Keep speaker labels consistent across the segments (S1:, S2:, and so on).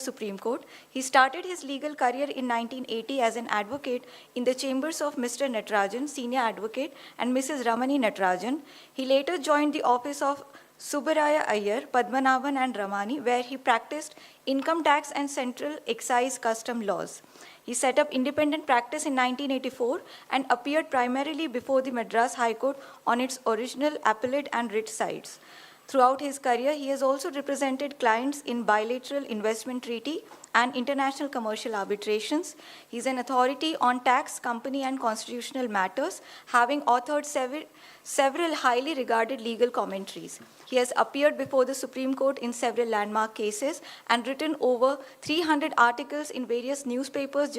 S1: Supreme Court. He started his legal career in 1980 as an advocate in the chambers of Mr. Natarajan, senior advocate, and Mrs. Ramani Natarajan. He later joined the office of Subbaraya Iyer, Padmanabhan and Ramani, where he practiced income tax and central excise custom laws. He set up independent practice in 1984 and appeared primarily before the Madras High Court on its original appellate and writ sides. Throughout his career, he has also represented clients in bilateral investment treaty and international commercial arbitrations. He is an authority on tax, company, and constitutional matters, having authored several highly regarded legal commentaries. He has appeared before the Supreme Court in several landmark cases and written over 300 articles in various newspapers,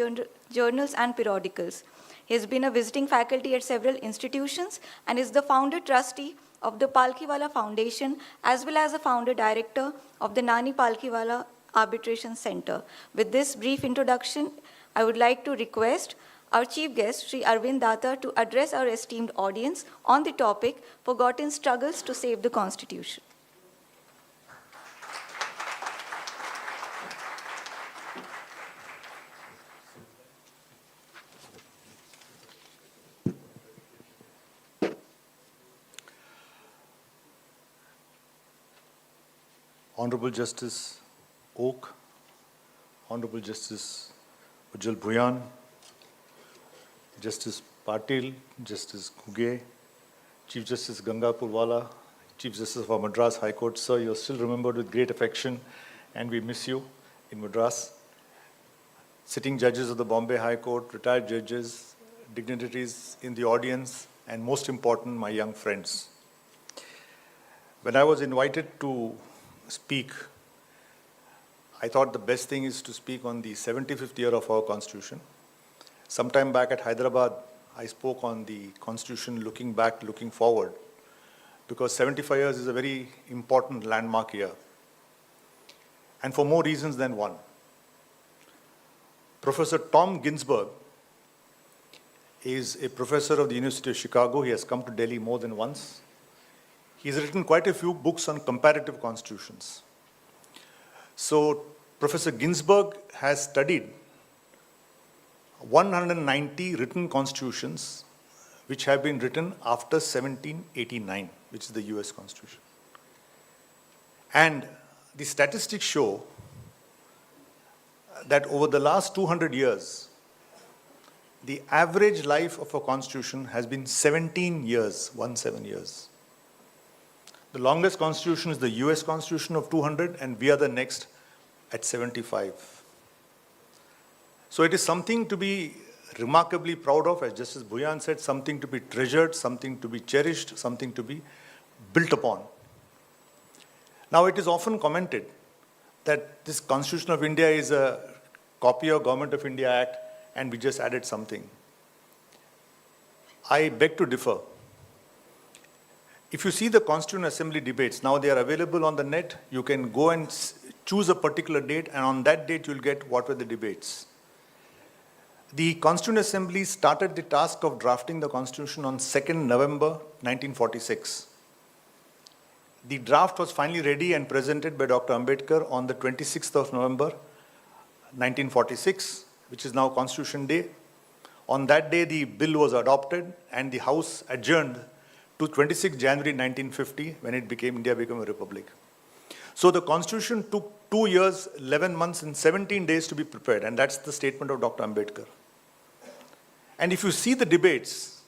S1: journals, and periodicals. He has been a visiting faculty at several institutions and is the founder trustee of the Palkhivala Foundation, as well as a founder director of the Nani Palkhivala Arbitration Center. With this brief introduction, I would like to request our chief guest, Shri Arvind Datar, to address our esteemed audience on the topic, Forgotten Struggles to Save the Constitution.
S2: Honorable Justice Oak, Honorable Justice Ujjal Bhuyan, Justice Patil, Justice Kuge, Chief Justice Gangapurwala, Chief Justice of our Madras High Court. Sir, you're still remembered with great affection and we miss you in Madras. Sitting judges of the Bombay High Court, retired judges, dignitaries in the audience, and most important, my young friends. When I was invited to speak, I thought the best thing is to speak on the 75th year of our Constitution. Sometime back at Hyderabad, I spoke on the Constitution looking back, looking forward, because 75 years is a very important landmark year, and for more reasons than one. Professor Tom Ginsburg is a professor of the University of Chicago. He has come to Delhi more than once. He's written quite a few books on comparative constitutions. So Professor Ginsburg has studied 190 written constitutions which have been written after 1789, which is the US Constitution. And the statistics show that over the last 200 years, the average life of a constitution has been 17 years, 17 years. The longest constitution is the US Constitution of 200, and we are the next at 75. So it is something to be remarkably proud of, as Justice Bhuyan said, something to be treasured, something to be cherished, something to be built upon. Now, it is often commented that this Constitution of India is a copy of Government of India Act and we just added something. I beg to differ. If you see the Constituent Assembly debates, now they are available on the net. You can go and choose a particular date, and on that date you'll get what were the debates. The Constituent Assembly started the task of drafting the Constitution on 2nd November 1946. The draft was finally ready and presented by Dr. Ambedkar on the 26th of November 1946, which is now Constitution Day. On that day, the bill was adopted and the House adjourned to 26 January 1950, when India became a republic. So the Constitution took 2 years, 11 months, and 17 days to be prepared, and that's the statement of Dr. Ambedkar. And if you see the debates,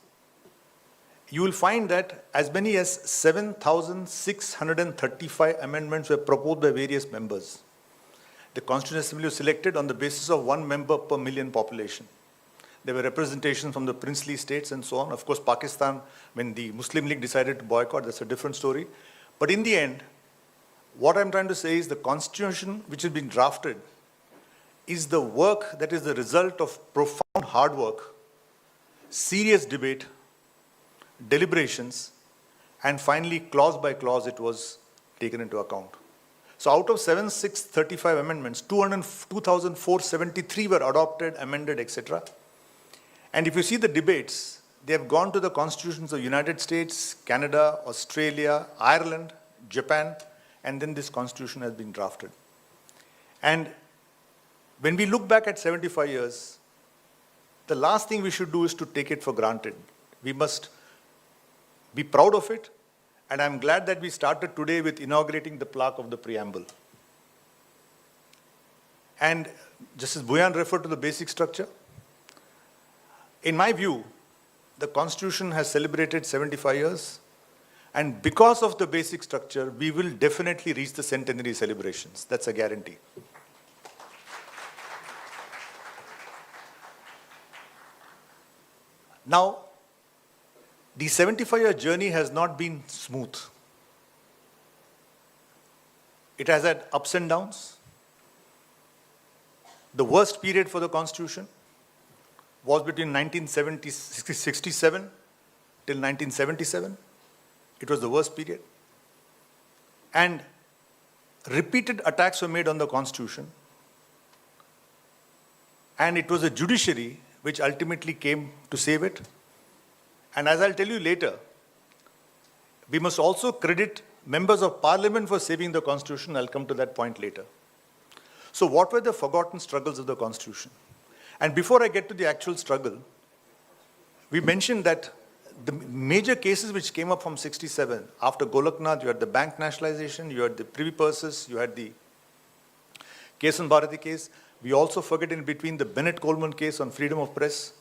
S2: you will find that as many as 7,635 amendments were proposed by various members. The Constituent Assembly was selected on the basis of 1 member per million population. There were representations from the princely states and so on. Of course, Pakistan, when the Muslim League decided to boycott, that's a different story. But in the end, what I'm trying to say is the Constitution which has been drafted is the work that is the result of profound hard work, serious debate, deliberations, and finally, clause by clause, it was taken into account. So out of 7,635 amendments, 2,473 were adopted, amended, etc. And if you see the debates, they have gone to the constitutions of United States, Canada, Australia, Ireland, Japan, and then this constitution has been drafted. And when we look back at 75 years, the last thing we should do is to take it for granted. We must be proud of it, and I'm glad that we started today with inaugurating the plaque of the preamble. And Justice Bhuyan referred to the basic structure. In my view, the Constitution has celebrated 75 years, and because of the basic structure, we will definitely reach the centenary celebrations. That's a guarantee. Now, the 75-year journey has not been smooth. It has had ups and downs. The worst period for the Constitution was between 1967 till 1977. It was the worst period. And repeated attacks were made on the Constitution. And it was the judiciary which ultimately came to save it. And as I'll tell you later, we must also credit members of Parliament for saving the Constitution. I'll come to that point later. So what were the forgotten struggles of the Constitution? And before I get to the actual struggle, we mentioned that the major cases which came up from 67, after Golaknath, you had the bank nationalization, you had the Privy Purses, you had the Kesan Bharati case. We also forget in between the Bennett-Coleman case on freedom of press.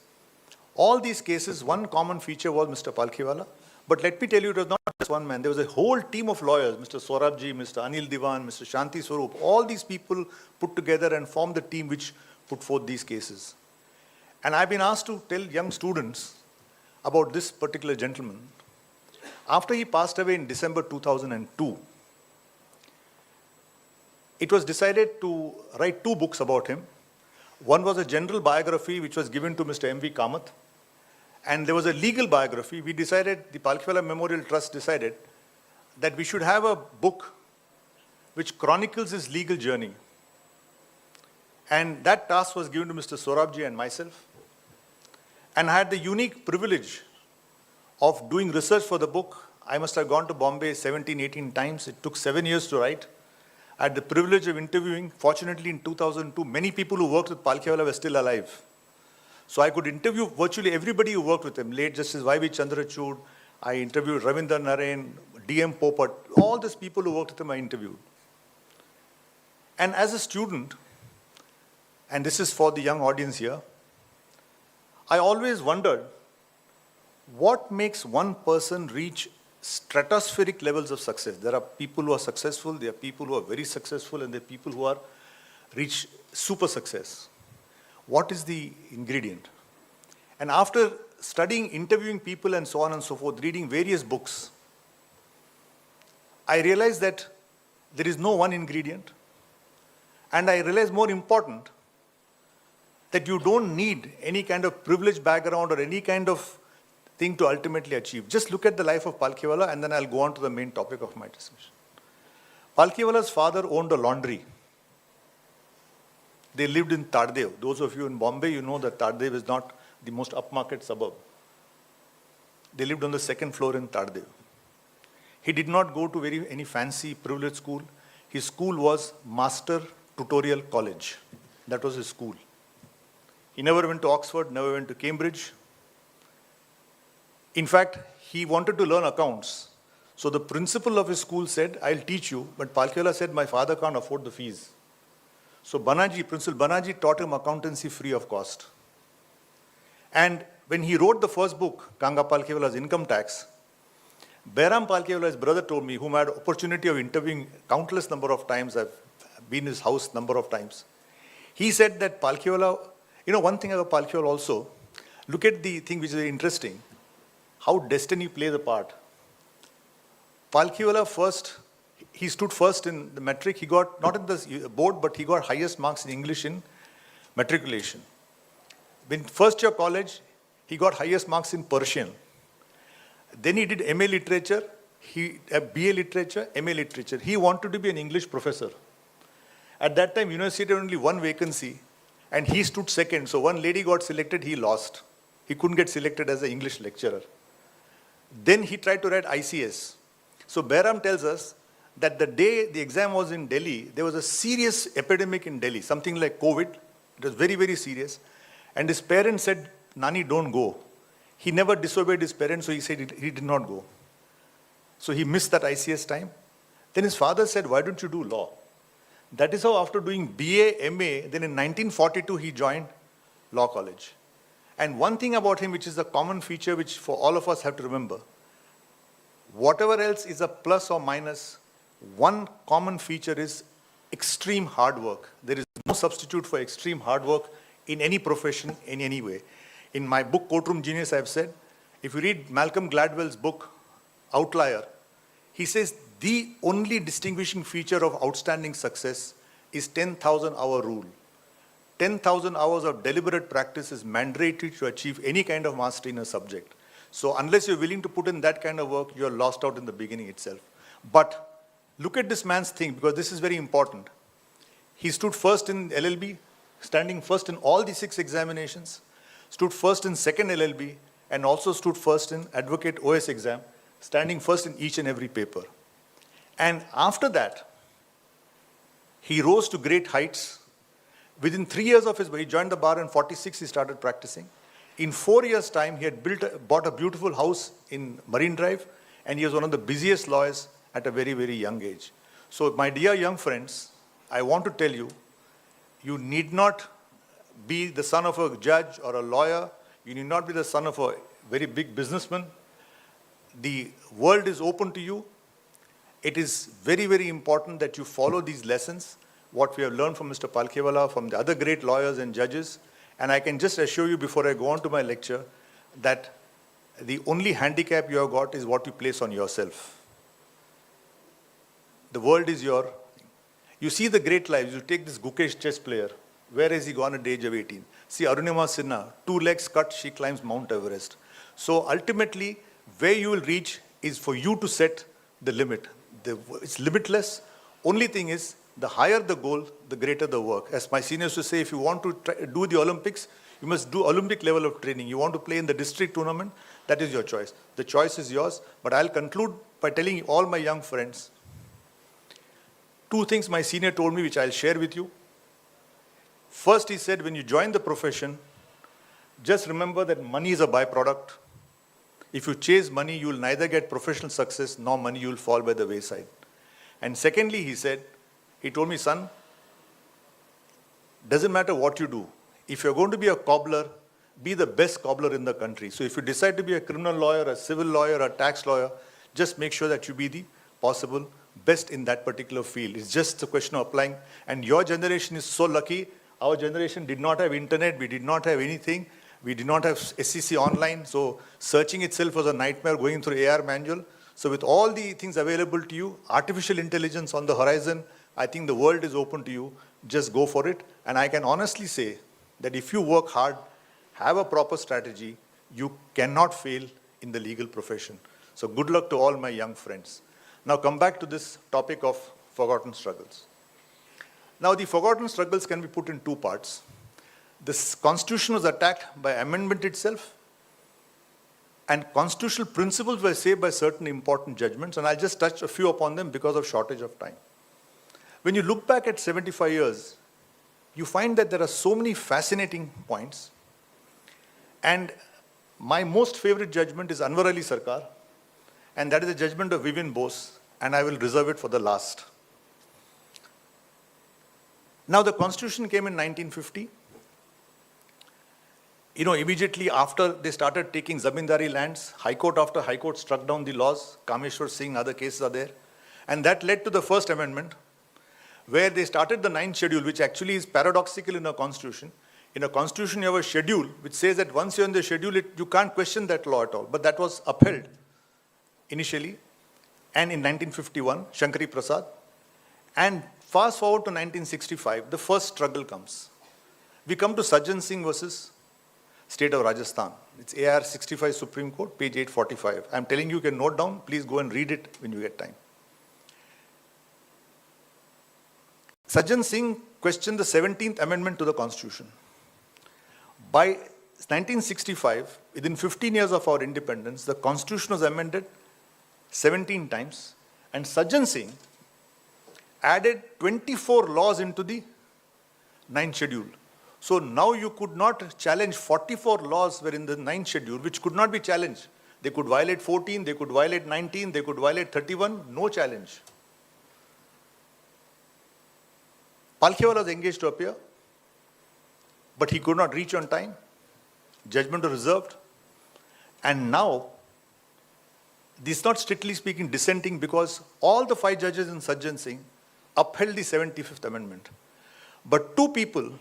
S2: All these cases, one common feature was Mr. Palkhivala. But let me tell you, it was not just one man. There was a whole team of lawyers, Mr. Swarabji, Mr. Anil Diwan, Mr. Shanti Swarup. All these people put together and formed the team which put forth these cases. And I've been asked to tell young students about this particular gentleman. After he passed away in December 2002, it was decided to write 2 books about him. One was a general biography which was given to Mr. M.V. Kamath. And there was a legal biography. We decided, the Palkhivala Memorial Trust decided that we should have a book which chronicles his legal journey. And that task was given to Mr. Sorabji and myself. And I had the unique privilege of doing research for the book. I must have gone to Bombay 17, 18 times. It took 7 years to write. I had the privilege of interviewing, fortunately in 2002, many people who worked with Palkhivala were still alive. So I could interview virtually everybody who worked with him. Late Justice Y.V. Chandrachud, I interviewed Ravindra Narain, D.M. Popat, all these people who worked with him I interviewed. And as a student, and this is for the young audience here, I always wondered what makes one person reach stratospheric levels of success. There are people who are successful, there are people who are very successful, and there are people who are reach super success. What is the ingredient? And after studying, interviewing people and so on and so forth, reading various books, I realized that there is no one ingredient. And I realized more important, that you don't need any kind of privileged background or any kind of thing to ultimately achieve. Just look at the life of Palkhivala and then I'll go on to the main topic of my discussion. Palkhivala's father owned a laundry. They lived in Tardeo. Those of you in Bombay, you know that Tardeo is not the most upmarket suburb. They lived on the 2nd floor in Tardeo. He did not go to any fancy privileged school. His school was Master Tutorial College. That was his school. He never went to Oxford, never went to Cambridge. In fact, he wanted to learn accounts. So the principal of his school said, I'll teach you. But Palkhivala said, my father can't afford the fees. So Principal Banaji taught him accountancy free of cost. And when he wrote the first book, Ganga Palkhivala's Income Tax, Behram Palkhivala, his brother, told me, whom I had opportunity of interviewing countless number of times, I've been in his house number of times. He said that Palkhivala, one thing about Palkhivala also, look at the thing which is very interesting, how destiny plays a part. Palkhivala he stood first in the metric. He got, not in the board, but he got highest marks in English in matriculation. In first year college, he got highest marks in Persian. Then he did MA literature, BA literature, MA literature. He wanted to be an English professor. At that time, university had only one vacancy, and he stood second. So one lady got selected, he lost. He couldn't get selected as an English lecturer. Then he tried to write ICS. So Behram tells us that the day the exam was in Delhi, there was a serious epidemic in Delhi, something like COVID. It was very, very serious. And his parents said, Nani, don't go. He never disobeyed his parents, so he said he did not go. So he missed that ICS time. Then his father said, why don't you do law? That is how after doing BA, MA, then in 1942 he joined law college. And one thing about him, which is a common feature which for all of us have to remember, whatever else is a plus or minus, one common feature is extreme hard work. There is no substitute for extreme hard work in any profession, in any way. In my book, Courtroom Genius, I have said, if you read Malcolm Gladwell's book, Outlier, he says the only distinguishing feature of outstanding success is 10,000 hour rule. 10,000 hours of deliberate practice is mandatory to achieve any kind of mastery in a subject. So unless you're willing to put in that kind of work, you're lost out in the beginning itself. But look at this man's thing, because this is very important. He stood first in LLB, standing first in all the 6 examinations, stood first in second LLB, and also stood first in Advocate OS exam, standing first in each and every paper. And after that, he rose to great heights. Within 3 years of he joined the bar in 46, he started practicing. In 4 years' time, he had bought a beautiful house in Marine Drive, and he was one of the busiest lawyers at a very, very young age. So, my dear young friends, I want to tell you, you need not be the son of a judge or a lawyer. You need not be the son of a very big businessman. The world is open to you. It is very, very important that you follow these lessons, what we have learned from Mr. Palkhivala, from the other great lawyers and judges. And I can just assure you before I go on to my lecture that the only handicap you have got is what you place on yourself. The world is your... You see the great lives. You take this Gukesh chess player. Where has he gone at the age of 18? See Arunima Sinha, 2 legs cut, she climbs Mount Everest. So ultimately, where you will reach is for you to set the limit. It's limitless. Only thing is, the higher the goal, the greater the work. As my seniors used to say, if you want to do the Olympics, you must do Olympic level of training. You want to play in the district tournament, that is your choice. The choice is yours. But I'll conclude by telling all my young friends, 2 things my senior told me which I'll share with you. First, he said, when you join the profession, just remember that money is a byproduct. If you chase money, you will neither get professional success nor money, you will fall by the wayside. And secondly, he told me, son, doesn't matter what you do. If you're going to be a cobbler, be the best cobbler in the country. So if you decide to be a criminal lawyer, a civil lawyer, a tax lawyer, just make sure that you be the possible best in that particular field. It's just a question of applying. And your generation is so lucky. Our generation did not have internet. We did not have anything. We did not have SEC online. So searching itself was a nightmare going through AR manual. So with all the things available to you, artificial intelligence on the horizon, I think the world is open to you. Just go for it. And I can honestly say that if you work hard, have a proper strategy, you cannot fail in the legal profession. So good luck to all my young friends. Now come back to this topic of forgotten struggles. Now the forgotten struggles can be put in 2 parts. This constitution was attacked by amendment itself, and constitutional principles were saved by certain important judgments, and I'll just touch a few upon them because of shortage of time. When you look back at 75 years, you find that there are so many fascinating points, and my most favorite judgment is Anwar Ali Sarkar, and that is the judgment of Vivian Bose, and I will reserve it for the last. Now the constitution came in 1950. Immediately after they started taking zamindari lands, High Court after High Court struck down the laws. Kameshwar Singh, other cases are there. And that led to the first amendment, where they started the 9th schedule, which actually is paradoxical in a constitution. In a constitution, you have a schedule which says that once you're in the schedule, you can't question that law at all. But that was upheld initially. And in 1951, Shankari Prasad. And fast forward to 1965, the first struggle comes. We come to Sajjan Singh versus State of Rajasthan. It's AR 65 Supreme Court, page 845. I'm telling you can note down. Please go and read it when you get time. Sajjan Singh questioned the 17th Amendment to the Constitution. By 1965, within 15 years of our independence, the Constitution was amended 17 times, and Sajjan Singh added 24 laws into the 9th schedule. So now you could not challenge 44 laws were in the 9th schedule, which could not be challenged. They could violate 14, they could violate 19, they could violate 31, no challenge. Palkhivala was engaged to appear, but he could not reach on time. Judgment was reserved. And now, this is not strictly speaking dissenting because all the 5 judges in Sajjan Singh upheld the 75th Amendment. But 2 people,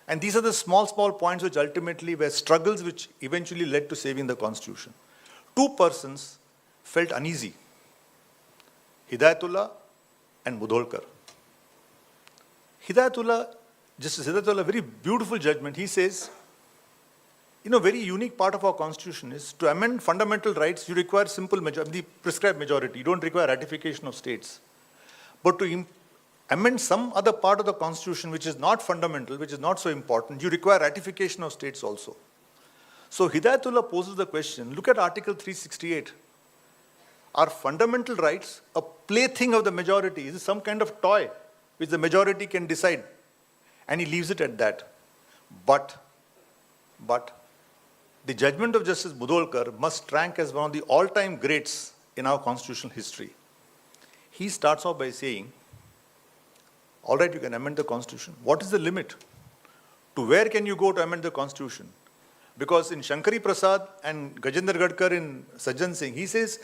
S2: and these are the small points which ultimately were struggles which eventually led to saving the Constitution. 2 persons felt uneasy, Hidayatullah and Mudholkar. Justice Hidayatullah, very beautiful judgment. He says, very unique part of our Constitution is to amend fundamental rights, you require simple majority, the prescribed majority. You don't require ratification of states. But to amend some other part of the Constitution which is not fundamental, which is not so important, you require ratification of states also. So Hidayatullah poses the question, look at Article 368. Are fundamental rights a plaything of the majority? Is it some kind of toy which the majority can decide? And he leaves it at that. But the judgment of Justice Mudholkar must rank as one of the all-time greats in our constitutional history. He starts off by saying, all right, you can amend the Constitution. What is the limit? To where can you go to amend the Constitution? Because in Shankari Prasad and Gajendra Gadkar in Sajjan Singh, he says,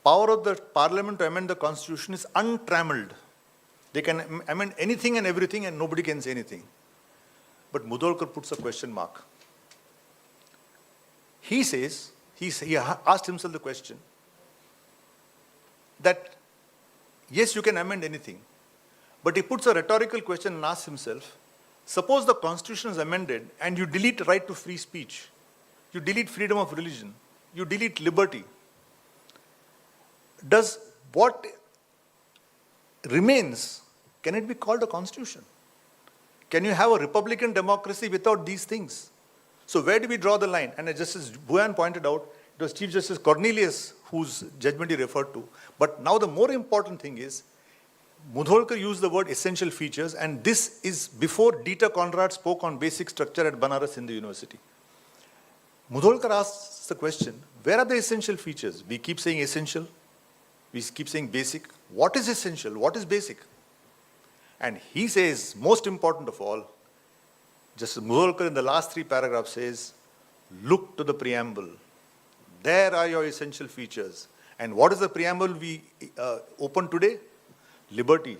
S2: power of the Parliament to amend the Constitution is untrammeled. They can amend anything and everything and nobody can say anything. But Mudholkar puts a question mark. He says, he asked himself the question that, yes, you can amend anything. But he puts a rhetorical question and asks himself, suppose the Constitution is amended and you delete right to free speech, you delete freedom of religion, you delete liberty. Does what remains, can it be called a Constitution? Can you have a Republican democracy without these things? So where do we draw the line? And as Justice Bhuyan pointed out, it was Chief Justice Cornelius whose judgment he referred to. But now the more important thing is, Mudholkar used the word essential features, and this is before Dieter Conrad spoke on basic structure at Banaras Hindu University. Mudholkar asks the question, where are the essential features? We keep saying essential, we keep saying basic. What is essential? What is basic? And he says, most important of all, Justice Mudholkar in the last 3 paragraphs says, look to the preamble. There are your essential features. And what is the preamble we open today? Liberty,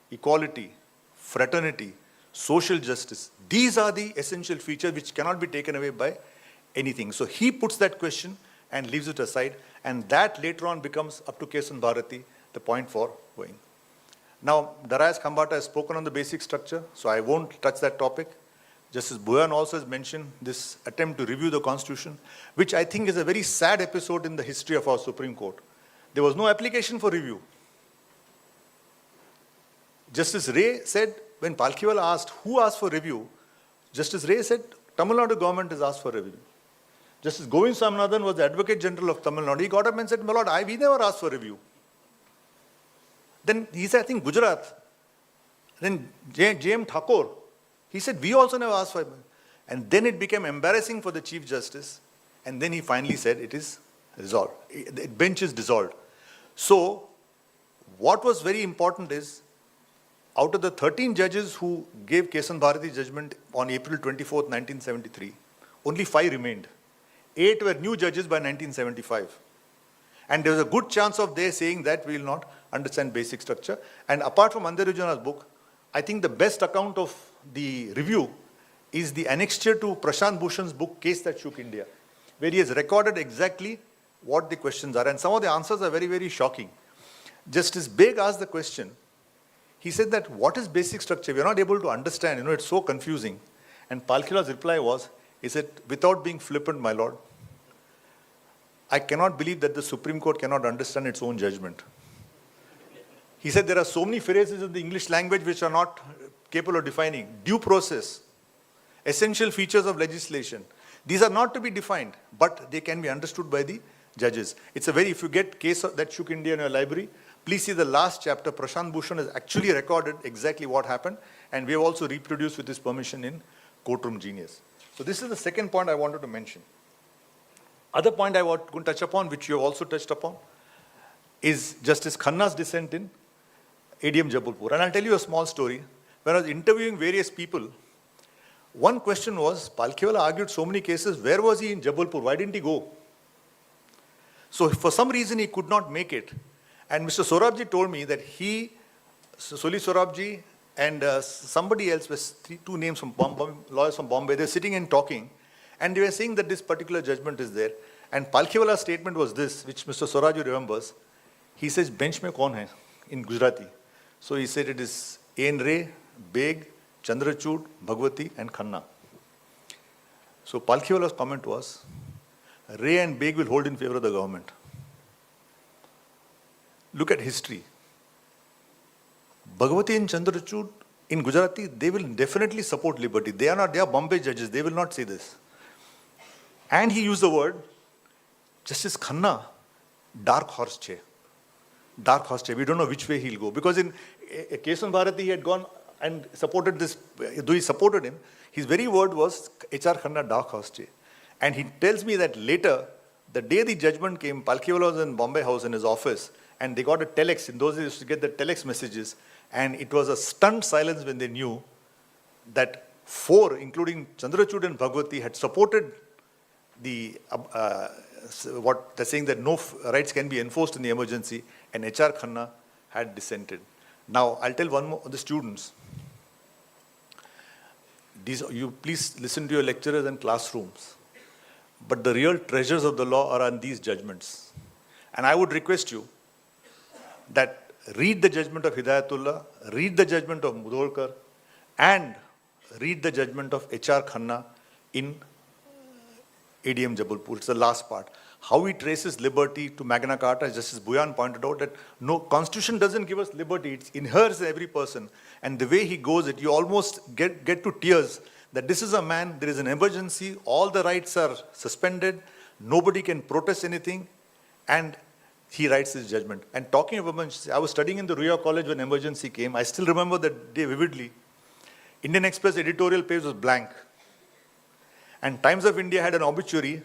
S2: equality, fraternity, social justice. These are the essential features which cannot be taken away by anything. So he puts that question and leaves it aside, and that later on becomes, up to Kesan Bharati, the point for going. Now, Darayas Khambata has spoken on the basic structure, so I won't touch that topic. Justice Bhuyan also has mentioned this attempt to review the Constitution, which I think is a very sad episode in the history of our Supreme Court. There was no application for review. Justice Ray said, when Palkhivala asked, who asked for review? Justice Ray said, Tamil Nadu government has asked for review. Justice Govind Swaminathan was the Advocate General of Tamil Nadu. He got up and said, my lord, we never asked for review. Then he said, I think Gujarat. Then J.M. Thakur, he said, we also never asked for it. And then it became embarrassing for the Chief Justice. And then he finally said, it is resolved. The bench is dissolved. So, what was very important is, out of the 13 judges who gave Kesan Bharati judgment on April 24th, 1973, only 5 remained. 8 were new judges by 1975. And there was a good chance of their saying that we will not understand basic structure. And apart from Andarujana's book, I think the best account of the review is the annexure to Prashant Bhushan's book, Case That Shook India, where he has recorded exactly what the questions are. And some of the answers are very, very shocking. Justice Beg asked the question. He said that what is basic structure? We are not able to understand. It's so confusing. And Palkhivala's reply was, he said, without being flippant, my lord, I cannot believe that the Supreme Court cannot understand its own judgment. He said there are so many phrases in the English language which are not capable of defining. Due process, essential features of legislation. These are not to be defined, but they can be understood by the judges. It's a very, if you get Case That Shook India in your library, Please see the last chapter. Prashant Bhushan has actually recorded exactly what happened, and we have also reproduced with his permission in Courtroom Genius. So this is the second point I wanted to mention. Other point I want to touch upon, which you have also touched upon, is Justice Khanna's dissent in ADM Jabalpur. And I'll tell you a small story. When I was interviewing various people, one question was, Palkhivala argued so many cases, where was he in Jabalpur? Why didn't he go? So for some reason he could not make it. And Mr. Sorabji told me that he, Soli Sorabji and somebody else, was two names from lawyers from Bombay, they were sitting and talking, and they were saying that this particular judgment is there. And Palkhivala's statement was this, which Mr. Sorabji remembers. He says, bench mein kaun hai? In Gujarati. So he said it is Ain Ray, Beg, Chandrachud, Bhagwati and Khanna. So Palkhivala's comment was, Ray and Beg will hold in favor of the government. Look at history. Bhagwati and Chandrachud in Gujarati, they will definitely support liberty. They are Bombay judges. They will not say this. And he used the word, Justice Khanna, dark horse che. Dark horse che. We don't know which way he'll go. Because in Kesan Bharati, he had gone and supported this, though he supported him, his very word was, H.R. Khanna, dark horse che. And he tells me that later, the day the judgment came, Palkhivala was in Bombay House in his office, and they got a telex. In those days, they used to get the telex messages. And it was a stunned silence when they knew that four, including Chandrachud and Bhagwati, had supported the, what they're saying that no rights can be enforced in the emergency, and H.R. Khanna had dissented. Now, I'll tell one more of the students. You please listen to your lecturers and classrooms. But the real treasures of the law are on these judgments. And I would request you that read the judgment of Hidayatullah, read the judgment of Mudholkar, and read the judgment of H.R. Khanna in ADM Jabalpur. It's the last part. How he traces liberty to Magna Carta, as Justice Bhuyan pointed out, that no, Constitution doesn't give us liberty. It inheres in every person. And the way he goes it, you almost get to tears that this is a man, there is an emergency, all the rights are suspended, nobody can protest anything, and he writes his judgment. And talking of emergency, I was studying in the Ruya College when emergency came. I still remember that day vividly. Indian Express editorial page was blank. And Times of India had an obituary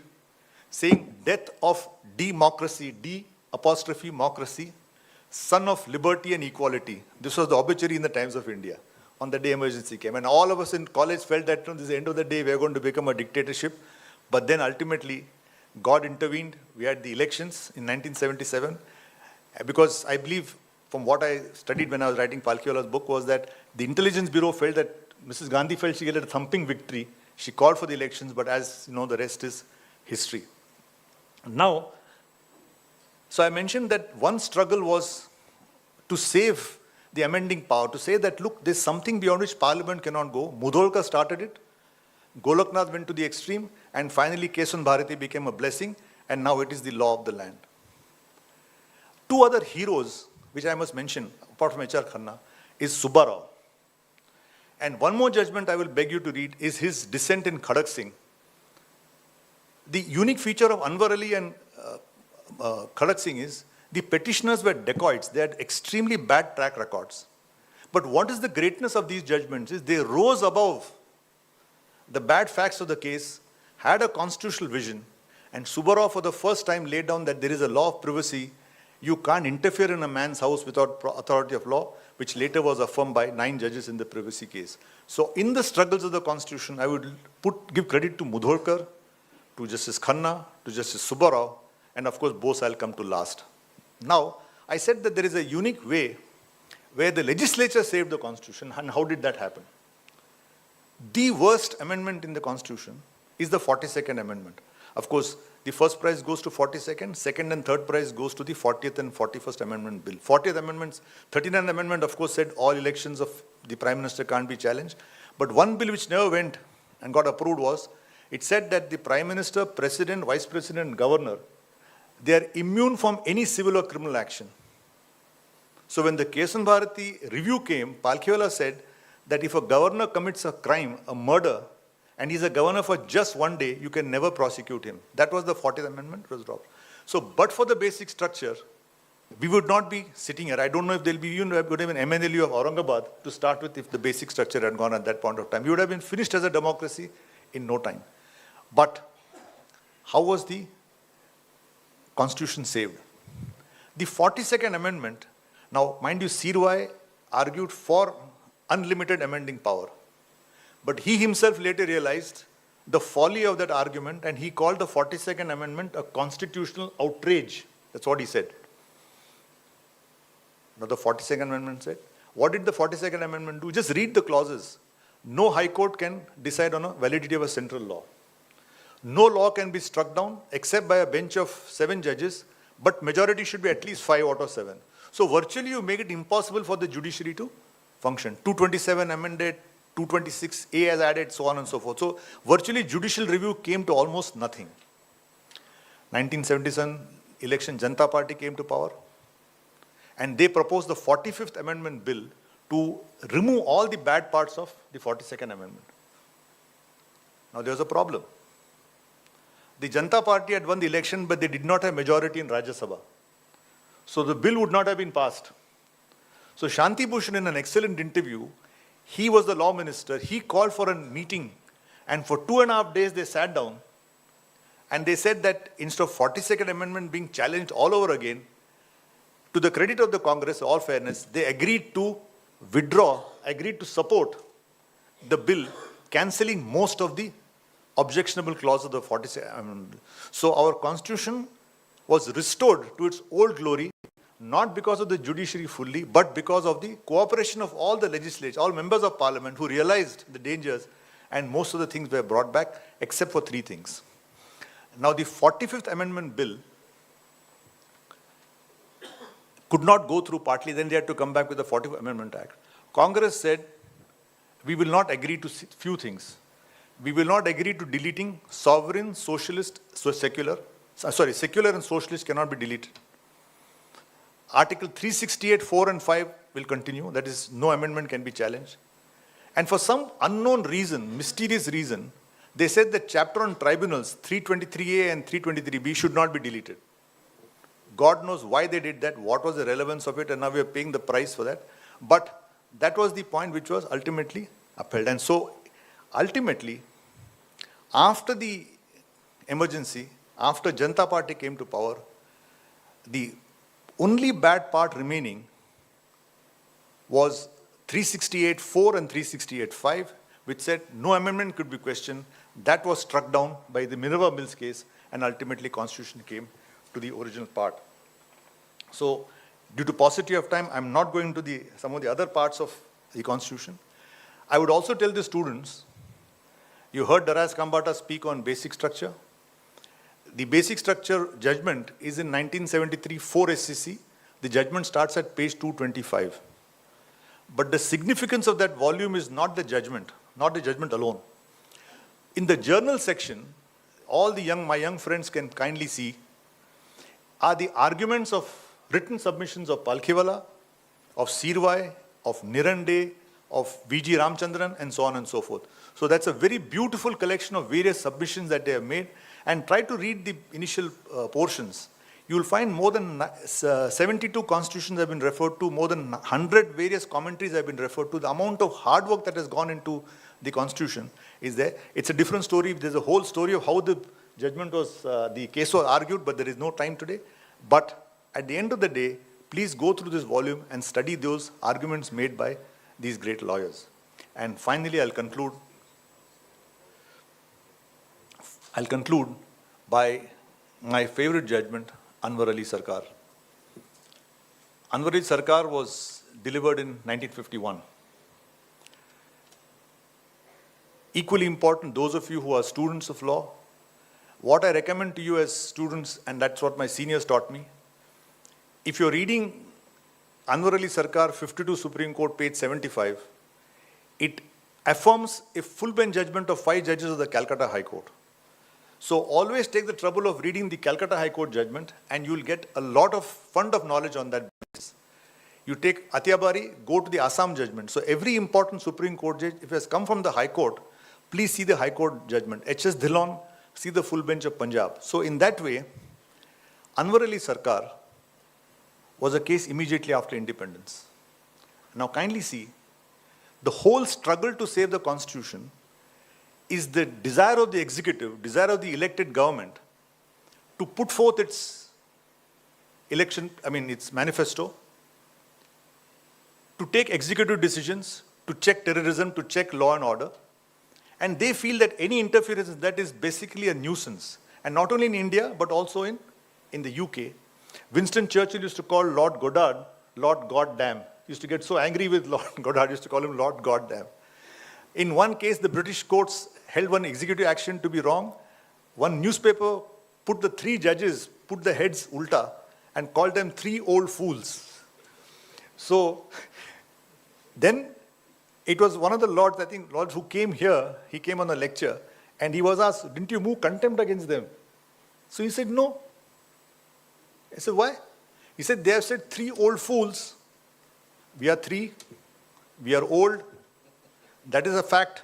S2: saying, death of democracy, D''mocracy, son of liberty and equality. This was the obituary in the Times of India on the day emergency came. And all of us in college felt that this is the end of the day, we are going to become a dictatorship. But then ultimately, God intervened. We had the elections in 1977. Because I believe, from what I studied when I was writing Palkhivala's book, was that the Intelligence Bureau felt that Mrs. Gandhi felt she get a thumping victory. She called for the elections, but as you know, the rest is history. Now, so I mentioned that one struggle was to save the amending power, to say that, look, there's something beyond which Parliament cannot go. Mudholkar started it. Golaknath went to the extreme, and finally Kesan Bharati became a blessing, and now it is the law of the land. Two other heroes, which I must mention, apart from H.R. Khanna, is Subbarao. And one more judgment I will beg you to read is his dissent in Khadak Singh. The unique feature of Anwar Ali and Khadak Singh is the petitioners were dacoits. They had extremely bad track records. But what is the greatness of these judgments is they rose above the bad facts of the case, had a constitutional vision, and Subbarao for the first time laid down that there is a law of privacy. You can't interfere in a man's house without authority of law, which later was affirmed by 9 judges in the privacy case. So in the struggles of the Constitution, I would give credit to Mudholkar, to Justice Khanna, to Justice Subbarao, and of course Bose I'll come to last. Now, I said that there is a unique way where the legislature saved the Constitution, and how did that happen? The worst amendment in the Constitution is the 42nd Amendment. Of course, the first prize goes to 42nd, second and third prize goes to the 40th and 41st Amendment Bill. 40th Amendment, 39th Amendment, of course, said all elections of the Prime Minister can't be challenged. But one bill which never went and got approved was, it said that the Prime Minister, President, Vice President, and Governor, they are immune from any civil or criminal action. So when the Kesan Bharati review came, Palkhivala said that if a governor commits a crime, a murder, and he's a governor for just one day, you can never prosecute him. That was the 40th Amendment, it was dropped. So, but for the basic structure, we would not be sitting here. I don't know if there'll be even an MNLU of Aurangabad to start with if the basic structure had gone at that point of time. We would have been finished as a democracy in no time. But how was the Constitution saved? The 42nd Amendment, now mind you, Sirwai argued for unlimited amending power. But he himself later realized the folly of that argument, and he called the 42nd Amendment a constitutional outrage. That's what he said. Now the 42nd Amendment said, what did the 42nd Amendment do? Just read the clauses. No High Court can decide on a validity of a central law. No law can be struck down except by a bench of 7 judges, but majority should be at least 5 out of 7. So virtually you make it impossible for the judiciary to function. 227 amended, 226A has added, so on and so forth. So virtually judicial review came to almost nothing. 1977 election, Janata Party came to power, and they proposed the 45th Amendment Bill to remove all the bad parts of the 42nd Amendment. Now there was a problem. The Janata Party had won the election, but they did not have majority in Rajya Sabha. So the bill would not have been passed. So Shanti Bhushan, in an excellent interview, he was the law minister, he called for a meeting, and for 2.5 days they sat down, and they said that instead of 42nd Amendment being challenged all over again, to the credit of the Congress, all fairness, they agreed to withdraw, agreed to support the bill, cancelling most of the objectionable clause of the 42nd Amendment. So our Constitution was restored to its old glory, not because of the judiciary fully, but because of the cooperation of all the legislature, all members of parliament who realized the dangers, and most of the things were brought back, except for 3 things. Now the 45th Amendment Bill could not go through partly, then they had to come back with the 45th Amendment Act. Congress said, we will not agree to few things. We will not agree to deleting sovereign, socialist, secular and socialist cannot be deleted. Article 368, 4 and 5 will continue. That is, no amendment can be challenged. And for some unknown reason, mysterious reason, they said that chapter on tribunals, 323A and 323B should not be deleted. God knows why they did that, what was the relevance of it, and now we are paying the price for that. But that was the point which was ultimately upheld. And so, ultimately, after the emergency, after Janata Party came to power, the only bad part remaining was 368.4 and 368.5, which said no amendment could be questioned. That was struck down by the Minerva Mills case, and ultimately Constitution came to the original part. So, due to paucity of time, I'm not going to some of the other parts of the Constitution. I would also tell the students, you heard Daraz Kambata speak on basic structure. The basic structure judgment is in 1973 4 SCC. The judgment starts at page 225. But the significance of that volume is not the judgment alone. In the journal section, all my young friends can kindly see, are the arguments of written submissions of Palkhivala, of Sirwai, of Nirande, of V.G. Ramchandran, and so on and so forth. So that's a very beautiful collection of various submissions that they have made, and try to read the initial portions. You will find more than 72 constitutions have been referred to, more than 100 various commentaries have been referred to. The amount of hard work that has gone into the Constitution is there. It's a different story. There's a whole story of how the judgment was, the case was argued, but there is no time today. But at the end of the day, please go through this volume and study those arguments made by these great lawyers. And finally, I'll conclude by my favorite judgment, Anwar Ali Sarkar. Anwar Ali Sarkar was delivered in 1951. Equally important, those of you who are students of law, what I recommend to you as students, and that's what my seniors taught me, if you're reading Anwar Ali Sarkar, 52 Supreme Court, page 75, it affirms a full bench judgment of 5 judges of the Calcutta High Court. So always take the trouble of reading the Calcutta High Court judgment, and you'll get a lot of fund of knowledge on that basis. You take Atyabari, go to the Assam judgment. So every important Supreme Court judge, if it has come from the High Court, please see the High Court judgment. H.S. Dhillon, see the full bench of Punjab. So in that way, Anwar Ali Sarkar was a case immediately after independence. Now kindly see, the whole struggle to save the constitution is the desire of the executive, desire of the elected government to put forth its its manifesto, to take executive decisions, to check terrorism, to check law and order. And they feel that any interference in that is basically a nuisance. And not only in India, but also in the UK. Winston Churchill used to call Lord Goddard, Lord Goddamn. He used to get so angry with Lord Goddard, used to call him Lord Goddamn. In one case, the British courts held one executive action to be wrong. One newspaper put the 3 judges, put the heads ulta, and called them 3 old fools. So, then it was one of the lords, I think, lords who came here, he came on a lecture, and he was asked, didn't you move contempt against them? So he said, no. I said, why? He said, they have said 3 old fools. We are 3, we are old. That is a fact.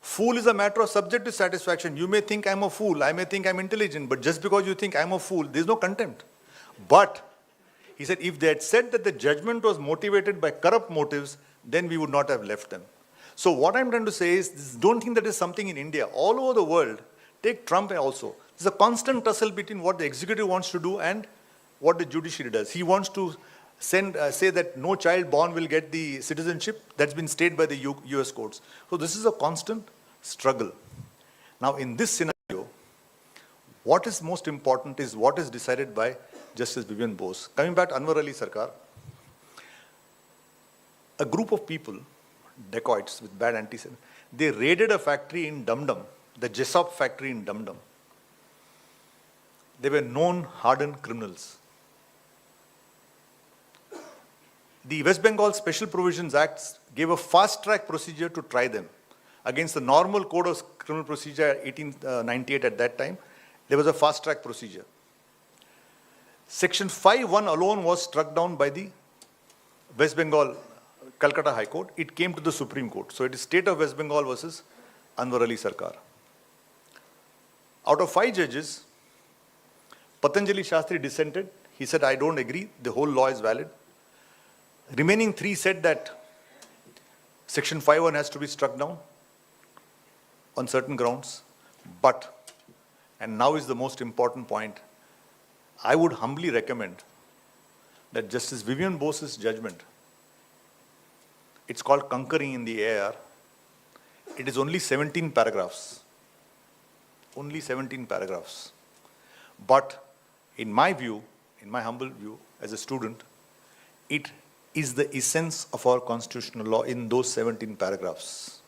S2: Fool is a matter of subjective satisfaction. You may think I'm a fool, I may think I'm intelligent, but just because you think I'm a fool, there's no contempt. But, he said, if they had said that the judgment was motivated by corrupt motives, then we would not have left them. So what I'm trying to say is, don't think that is something in India. All over the world, take Trump also. There's a constant tussle between what the executive wants to do and what the judiciary does. He wants to say that no child born will get the citizenship. That's been stated by the US courts. So this is a constant struggle. Now in this scenario, what is most important is what is decided by Justice Vivian Bose. Coming back to Anwar Ali Sarkar, a group of people, dacoits with bad antecedents, they raided a factory in Dum Dum, the Jessop factory in Dum Dum. They were known hardened criminals. The West Bengal Special Provisions Act gave a fast-track procedure to try them. Against the normal Code of Criminal Procedure 1898 at that time, there was a fast-track procedure. Section 5(1) alone was struck down by the West Bengal Calcutta High Court. It came to the Supreme Court. So it is State of West Bengal versus Anwar Ali Sarkar. Out of 5 judges, Patanjali Shastri dissented. He said, I don't agree, the whole law is valid. Remaining 3 said that Section 5(1) has to be struck down on certain grounds. But, and now is the most important point, I would humbly recommend that Justice Vivian Bose's judgment, it's called Concurring in the AR. It is only 17 paragraphs. Only 17 paragraphs. But in my view, in my humble view as a student, it is the essence of our constitutional law in those 17 paragraphs.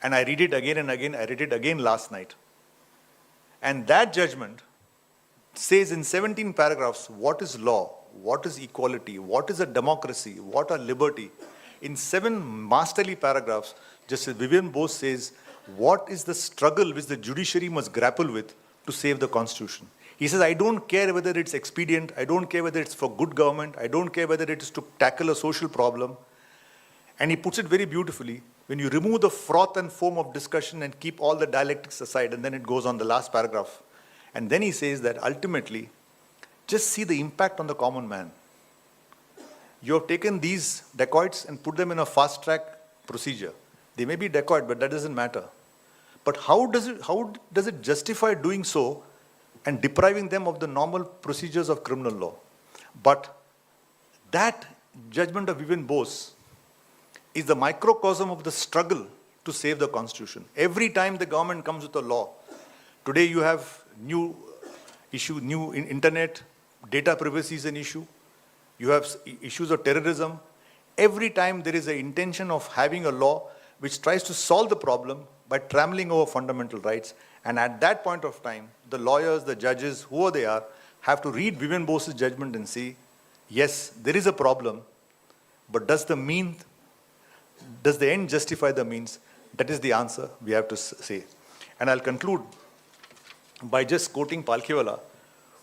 S2: And I read it again and again. I read it again last night. And that judgment says in 17 paragraphs what is law, what is equality, what is a democracy, what are liberty. In 7 masterly paragraphs, Justice Vivian Bose says what is the struggle which the judiciary must grapple with to save the constitution. He says, I don't care whether it's expedient, I don't care whether it's for good government, I don't care whether it is to tackle a social problem. And he puts it very beautifully. When you remove the froth and foam of discussion and keep all the dialectics aside, and then it goes on the last paragraph. And then he says that ultimately, just see the impact on the common man. You have taken these dacoits and put them in a fast-track procedure. They may be dacoit, but that doesn't matter. But how does it justify doing so and depriving them of the normal procedures of criminal law? But that judgment of Vivian Bose is the microcosm of the struggle to save the constitution. Every time the government comes with a law, today you have new issue, new internet, data privacy is an issue. You have issues of terrorism. Every time there is an intention of having a law which tries to solve the problem by trampling over fundamental rights. And at that point of time, the lawyers, the judges, whoever they are, have to read Vivian Bose's judgment and say, yes, there is a problem, but does the end justify the means? That is the answer we have to say. And I'll conclude by just quoting Palkhivala,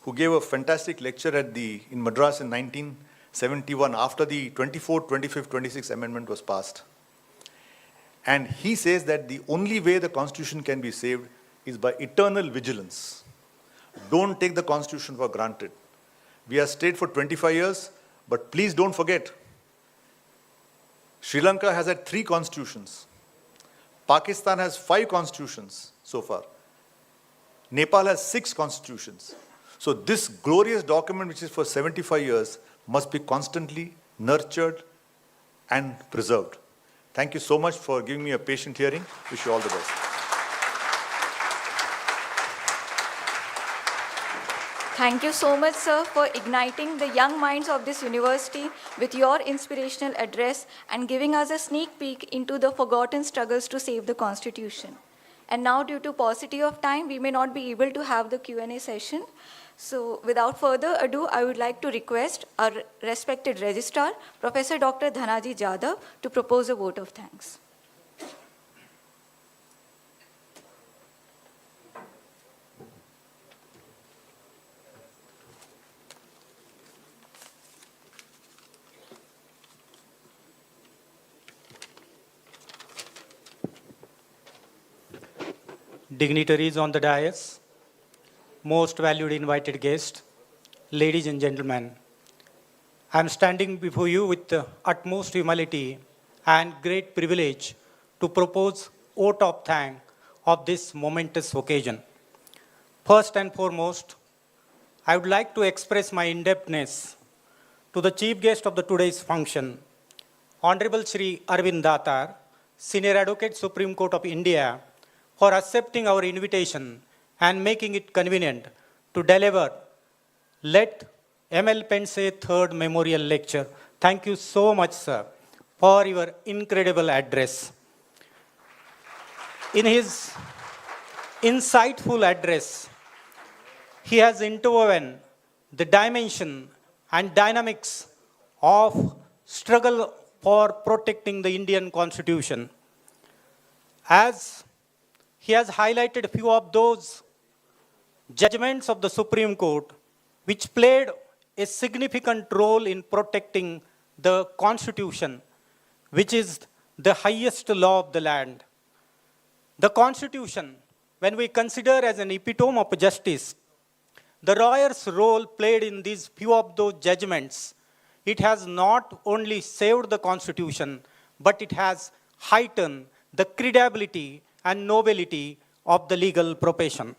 S2: who gave a fantastic lecture in Madras in 1971 after the 24th, 25th, 26th Amendment was passed. And he says that the only way the Constitution can be saved is by eternal vigilance. Don't take the Constitution for granted. We are stayed for 25 years. But please don't forget, Sri Lanka has had 3 constitutions. Pakistan has 5 constitutions so far. Nepal has 6 constitutions. So this glorious document, which is for 75 years, must be constantly nurtured and preserved. Thank you so much for giving me a patient hearing. Wish you all the best.
S1: Thank you so much, sir, for igniting the young minds of this university with your inspirational address and giving us a sneak peek into the forgotten struggles to save the Constitution. And now, due to paucity of time, we may not be able to have the Q&A session. So, without further ado, I would like to request our respected registrar, Professor Dr. Dhanaji Jadhav, to propose a vote of thanks.
S3: Dignitaries on the dais, most valued invited guests, ladies and gentlemen, I am standing before you with the utmost humility and great privilege to propose vote of thanks of this momentous occasion. First and foremost, I would like to express my indebtedness to the chief guest of the today's function, Honorable Shri Arvind Datar, Senior Advocate Supreme Court of India, for accepting our invitation and making it convenient to deliver Let M.L. Pendse Third Memorial Lecture. Thank you so much, sir, for your incredible address. In his insightful address, he has interwoven the dimension and dynamics of struggle for protecting the Indian Constitution. As he has highlighted a few of those judgments of the Supreme Court which played a significant role in protecting the Constitution, which is the highest law of the land. The Constitution, when we consider as an epitome of justice, the lawyer's role played in these few of those judgments, it has not only saved the Constitution, but it has heightened the credibility and nobility of the legal profession.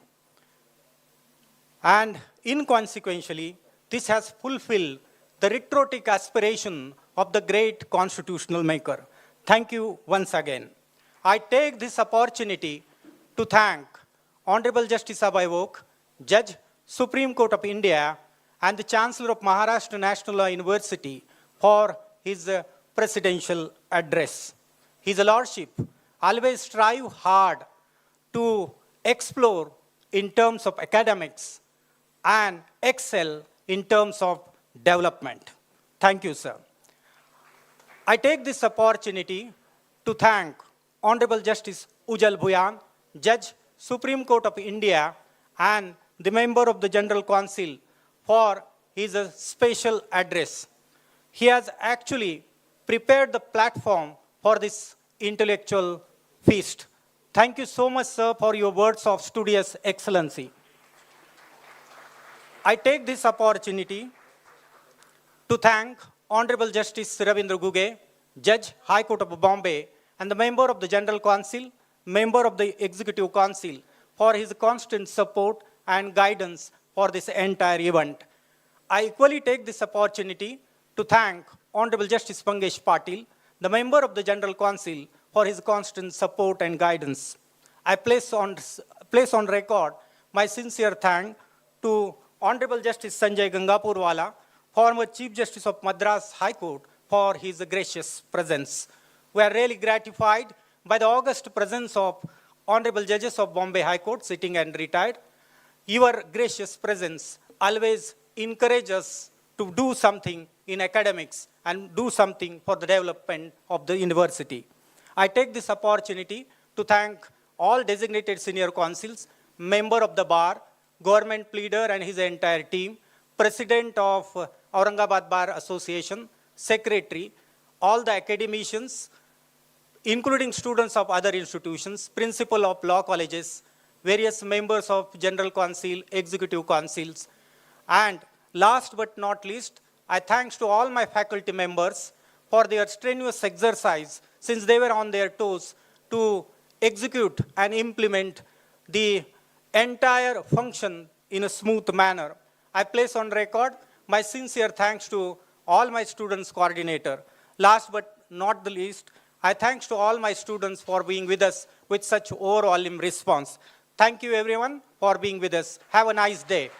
S3: And inconsequentially, this has fulfilled the patriotic aspiration of the great constitutional maker. Thank you once again. I take this opportunity to thank Honorable Justice Abhay, Judge, Supreme Court of India, and the Chancellor of Maharashtra National Law University for his presidential address. His Lordship always strive hard to explore in terms of academics and excel in terms of development. Thank you, sir. I take this opportunity to thank Honorable Justice Ujjal Bhuyan, Judge, Supreme Court of India, and the member of the General Council for his special address. He has actually prepared the platform for this intellectual feast. Thank you so much, sir, for your words of studious excellency. I take this opportunity to thank Honorable Justice Ravindra Guge, Judge, High Court of Bombay, and the member of the General Council, member of the Executive Council, for his constant support and guidance for this entire event. I equally take this opportunity to thank Honorable Justice Pangesh Patil, the member of the General Council, for his constant support and guidance. I place on record my sincere thanks to Honorable Justice Sanjay Gangapurwala, former Chief Justice of Madras High Court, for his gracious presence. We are really gratified by the august presence of Honorable Judges of Bombay High Court, sitting and retired. Your gracious presence always encourages us to do something in academics and do something for the development of the university. I take this opportunity to thank all designated senior counsels, member of the bar, government pleader and his entire team, president of Aurangabad Bar Association, secretary, all the academicians, including students of other institutions, principal of law colleges, various members of General Council, Executive Councils, and last but not least, I thanks to all my faculty members for their strenuous exercise since they were on their toes to execute and implement the entire function in a smooth manner. I place on record my sincere thanks to all my students coordinator. Last but not the least, I thanks to all my students for being with us with such overwhelming response. Thank you everyone for being with us. Have a nice day.